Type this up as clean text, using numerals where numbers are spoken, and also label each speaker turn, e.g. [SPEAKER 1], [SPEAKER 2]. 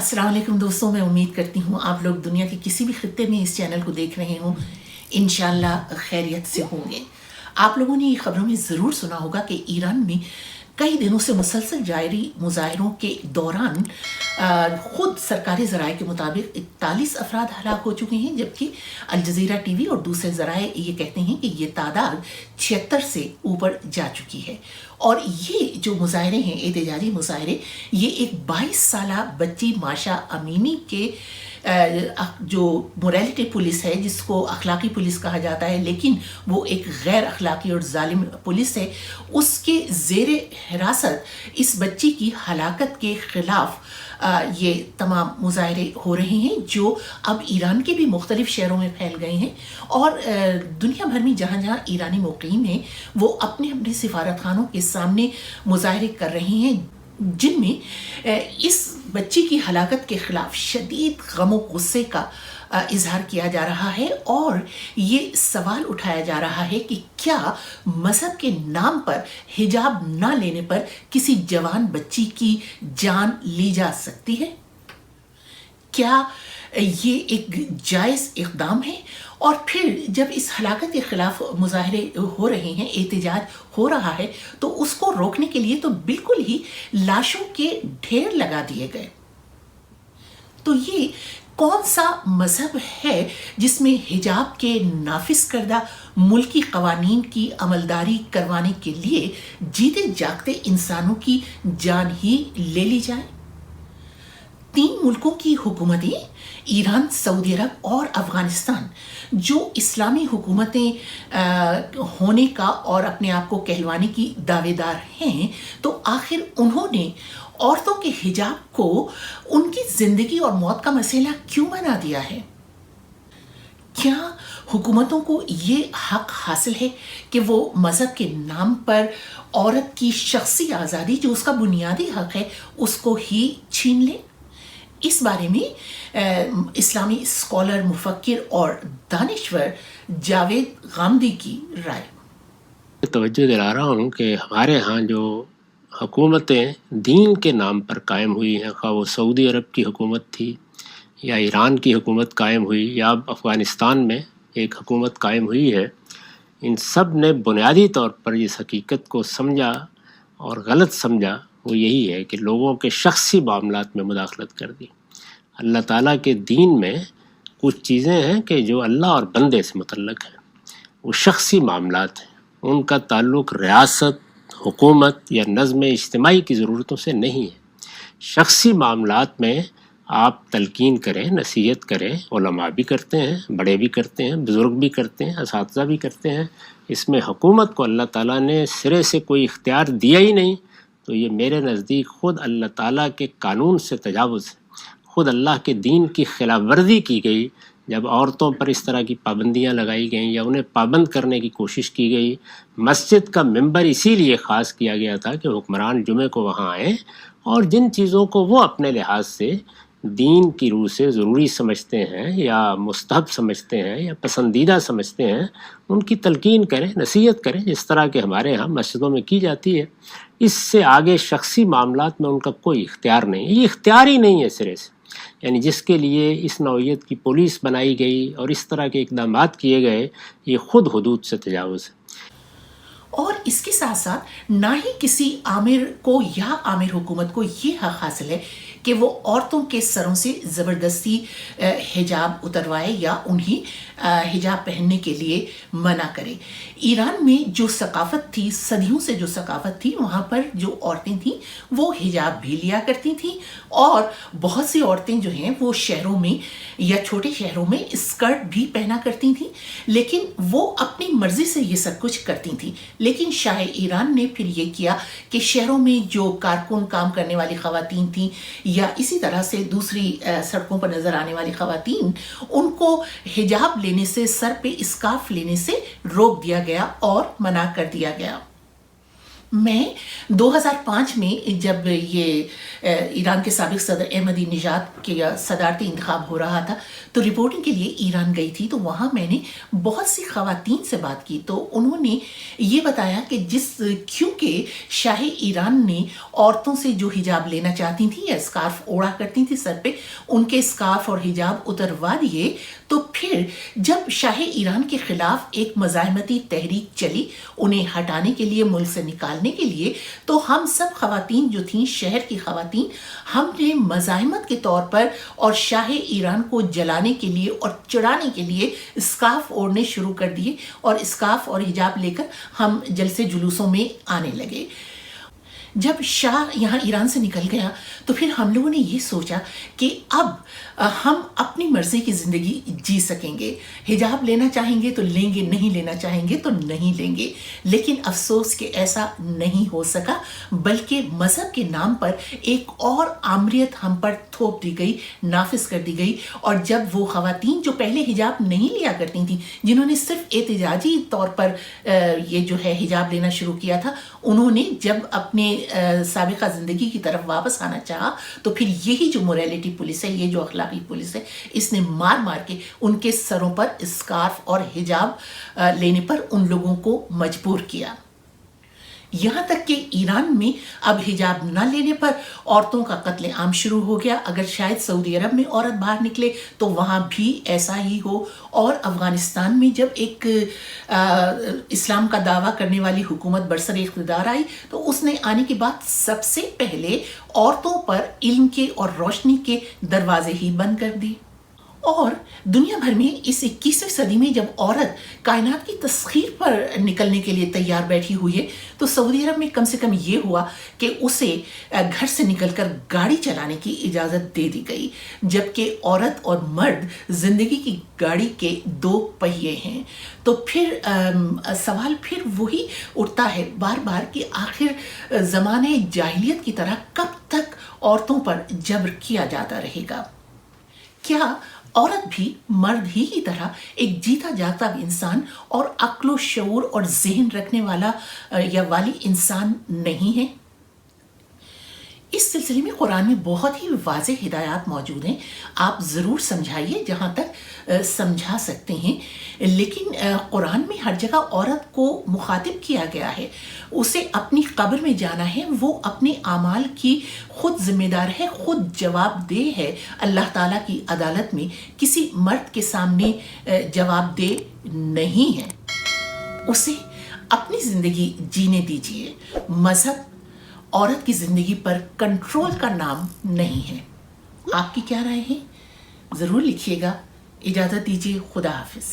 [SPEAKER 1] अस्सलाम वालेकुम दोस्तों, मैं उम्मीद करती हूँ आप लोग दुनिया के किसी भी खित्ते में इस चैनल को देख रहे हों, इंशाल्लाह खैरियत से होंगे। आप लोगों ने ये खबरों में ज़रूर सुना होगा कि ईरान में कई दिनों से मुसलसल जारी मुजाहरों के दौरान खुद सरकारी ज़राए के मुताबिक 41 अफराद हलाक हो चुके हैं, जबकि अल जज़ीरा टीवी और दूसरे ज़राए ये कहते हैं कि ये तादाद 76 से ऊपर जा चुकी है। और ये जो मुजाहरे हैं, एहतजाजी मुजाहरे, ये एक 22 साला बच्ची माशा अमीनी के जो मोरालिटी पुलिस है, जिसको अखलाकी पुलिस कहा जाता है, लेकिन वो एक गैर अखलाकी और जालिम पुलिस है, उसके ज़ेरे हिरासत इस बच्ची की हलाकत के ख़िलाफ़ ये तमाम मुजाहरे हो रहे हैं, जो अब ईरान के भी मुख्तलिफ शहरों में फैल गए हैं। और दुनिया भर में जहाँ जहाँ ईरानी मुक़ीम हैं, वो अपने अपने सिफारत खानों के सामने मुजाहरे कर रहे हैं, जिनमें इस बच्ची की हलाकत के ख़िलाफ़ शदीद गम और गुस्से का इजहार किया जा रहा है। और ये सवाल उठाया जा रहा है कि क्या मज़हब के नाम पर हिजाब ना लेने पर किसी जवान बच्ची की जान ली जा सकती है? क्या ये एक जायज़ इक़दाम है? और फिर जब इस हलाकत के ख़िलाफ़ मुजाहरे हो रहे हैं, एहतजाज हो रहा है, तो उसको रोकने के लिए तो बिल्कुल ही लाशों के ढेर लगा दिए गए। तो ये कौन सा मज़हब है जिसमें हिजाब के नाफिज करदा मुल्की क़वानीन की अमलदारी करवाने के लिए जीते जागते इंसानों की जान ही ले ली जाए? 3 मुल्कों की हुकूमतें, ईरान, सऊदी अरब और अफ़गानिस्तान, जो इस्लामी हुकूमतें होने का और अपने आप को कहलवाने की दावेदार हैं, तो आखिर उन्होंने औरतों के हिजाब को उनकी ज़िंदगी और मौत का मसला क्यों बना दिया है? क्या हुकूमतों को ये हक हासिल है कि वो मज़हब के नाम पर औरत की शख्सी आज़ादी, जो उसका बुनियादी हक है, उसको ही छीन लें? इस बारे में इस्लामी स्कॉलर, मुफक्किर और दानिश्वर जावेद गामदी की राय।
[SPEAKER 2] तवज्जो दिला रहा हूँ कि हमारे यहाँ जो हुकूमतें दीन के नाम पर कायम हुई हैं, खा वो सऊदी अरब की हुकूमत थी या ईरान की हुकूमत कायम हुई या अब अफ़गानिस्तान में एक हुकूमत कायम हुई है, इन सब ने बुनियादी तौर पर इस हकीकत को समझा और गलत समझा। वो यही है कि लोगों के शख्सी मामलात में मुदाखलत कर दी। अल्लाह ताला के दीन में कुछ चीज़ें हैं कि जो अल्लाह और बंदे से मुतल्लक़ है, वो शख्सी मामलात हैं, उनका ताल्लुक़ रियासत, हुकूमत या नज़्म इज्तिमाई की ज़रूरतों से नहीं है। शख्सी मामलात में आप तलकीन करें, नसीहत करें, उलमा भी करते हैं, बड़े भी करते हैं, बुज़ुर्ग भी करते हैं, असातिज़ा भी करते हैं। इसमें हुकूमत को अल्लाह ताला ने सिरे से कोई इख्तियार दिया ही नहीं। तो ये मेरे नज़दीक ख़ुद अल्लाह ताला के कानून से तजावुज़ है, ख़ुद अल्लाह के दीन की खिलाफ वर्जी की गई। जब औरतों पर इस तरह की पाबंदियाँ लगाई गईं या उन्हें पाबंद करने की कोशिश की गई, मस्जिद का मिंबर इसीलिए ख़ास किया गया था कि हुक्मरान जुमे को वहाँ आएँ और जिन चीज़ों को वो अपने लिहाज से दीन की रूह से ज़रूरी समझते हैं या मुस्तहब समझते हैं या पसंदीदा समझते हैं, उनकी तलकीन करें, नसीहत करें, जिस तरह के हमारे यहाँ मस्जिदों में की जाती है। इससे आगे शख्सी मामलात में उनका कोई इख्तियार नहीं, ये इख्तियार ही नहीं है सिरे से। यानी जिसके लिए इस नौइयत की पुलिस बनाई गई और इस तरह के इक़दामात किए गए, ये ख़ुद हुदूद से तजावुज़ है।
[SPEAKER 1] और इसके साथ साथ ना ही किसी आमिर को या आमिर हुकूमत को ये हक हासिल है कि वो औरतों के सरों से ज़बरदस्ती हिजाब उतरवाए या उन्हें हिजाब पहनने के लिए मना करे। ईरान में जो सकाफ़त थी, सदियों से जो सकाफ़त थी, वहाँ पर जो औरतें थीं वो हिजाब भी लिया करती थीं, और बहुत सी औरतें जो हैं वो शहरों में या छोटे शहरों में स्कर्ट भी पहना करती थीं, लेकिन वो अपनी मर्ज़ी से ये सब कुछ करती थीं। लेकिन शाह ईरान ने फिर ये किया कि शहरों में जो कारकुन काम करने वाली ख़वातीन थीं या इसी तरह से दूसरी सड़कों पर नज़र आने वाली ख़वातीन, उनको हिजाब लेने से, सर पे स्कार्फ लेने से रोक दिया गया और मना कर दिया गया। میں 2005 میں جب یہ ایران کے سابق صدر احمدی نژاد کے صدارتی انتخاب ہو رہا تھا تو رپورٹنگ کے لیے ایران گئی تھی، تو وہاں میں نے بہت سی خواتین سے بات کی، تو انہوں نے یہ بتایا کہ کیونکہ شاہ ایران نے عورتوں سے جو حجاب لینا چاہتی تھیں یا اسکارف اوڑھا کرتی تھی سر پہ، ان کے اسکارف اور حجاب اتروا دیے، تو پھر جب شاہ ایران کے خلاف ایک مزاحمتی تحریک چلی انہیں ہٹانے کے لیے، ملک سے نکالنے کے لیے، تو ہم سب خواتین جو تھیں، شہر کی خواتین، ہم نے مزاحمت کے طور پر اور شاہ ایران کو جلانے کے لیے اور چڑھانے کے لیے اسکارف اوڑھنے شروع کر دیے، اور اسکارف اور حجاب لے کر ہم جلسے جلوسوں میں آنے لگے۔ جب شاہ یہاں ایران سے نکل گیا تو پھر ہم لوگوں نے یہ سوچا کہ اب ہم اپنی مرضی کی زندگی جی سکیں گے، حجاب لینا چاہیں گے تو لیں گے، نہیں لینا چاہیں گے تو نہیں لیں گے۔ لیکن افسوس کہ ایسا نہیں ہو سکا، بلکہ مذہب کے نام پر ایک اور آمریت ہم پر تھوپ دی گئی، نافذ کر دی گئی۔ اور جب وہ خواتین جو پہلے حجاب نہیں لیا کرتی تھیں، جنہوں نے صرف احتجاجی طور پر یہ جو ہے حجاب لینا شروع کیا تھا، انہوں نے جب اپنے سابقہ زندگی کی طرف واپس آنا چاہا تو پھر یہی جو موریلٹی پولیس ہے، یہ جو اخلاقی پولیس ہے، اس نے مار مار کے ان کے سروں پر اسکارف اور حجاب لینے پر ان لوگوں کو مجبور کیا۔ یہاں تک کہ ایران میں اب حجاب نہ لینے پر عورتوں کا قتل عام شروع ہو گیا۔ اگر شاید سعودی عرب میں عورت باہر نکلے تو وہاں بھی ایسا ہی ہو، اور افغانستان میں جب ایک اسلام کا دعویٰ کرنے والی حکومت برسر اقتدار آئی تو اس نے آنے کے بعد سب سے پہلے عورتوں پر علم کے اور روشنی کے دروازے ہی بند کر دی۔ اور دنیا بھر میں اس 21ویں صدی میں جب عورت کائنات کی تسخیر پر نکلنے کے لیے تیار بیٹھی ہوئی ہے تو سعودی عرب میں کم سے کم یہ ہوا کہ اسے گھر سے نکل کر گاڑی چلانے کی اجازت دے دی گئی، جبکہ عورت اور مرد زندگی کی گاڑی کے دو پہیے ہیں۔ تو پھر سوال پھر وہی اٹھتا ہے بار بار کہ آخر زمانے جاہلیت کی طرح کب تک عورتوں پر جبر کیا جاتا رہے گا؟ کیا عورت بھی مرد ہی کی طرح ایک جیتا جاگتا انسان اور عقل و شعور اور ذہن رکھنے والا یا والی انسان نہیں ہے؟ اس سلسلے میں قرآن میں بہت ہی واضح ہدایات موجود ہیں، آپ ضرور سمجھائیے جہاں تک سمجھا سکتے ہیں۔ لیکن قرآن میں ہر جگہ عورت کو مخاطب کیا گیا ہے، اسے اپنی قبر میں جانا ہے، وہ اپنے اعمال کی خود ذمہ دار ہے، خود جواب دہ ہے اللہ تعالیٰ کی عدالت میں، کسی مرد کے سامنے جواب دہ نہیں ہے۔ اسے اپنی زندگی جینے دیجیے۔ مذہب عورت کی زندگی پر کنٹرول کا نام نہیں ہے۔ آپ کی کیا رائے ہے؟ ضرور لکھیے گا۔ اجازت دیجیے، خدا حافظ۔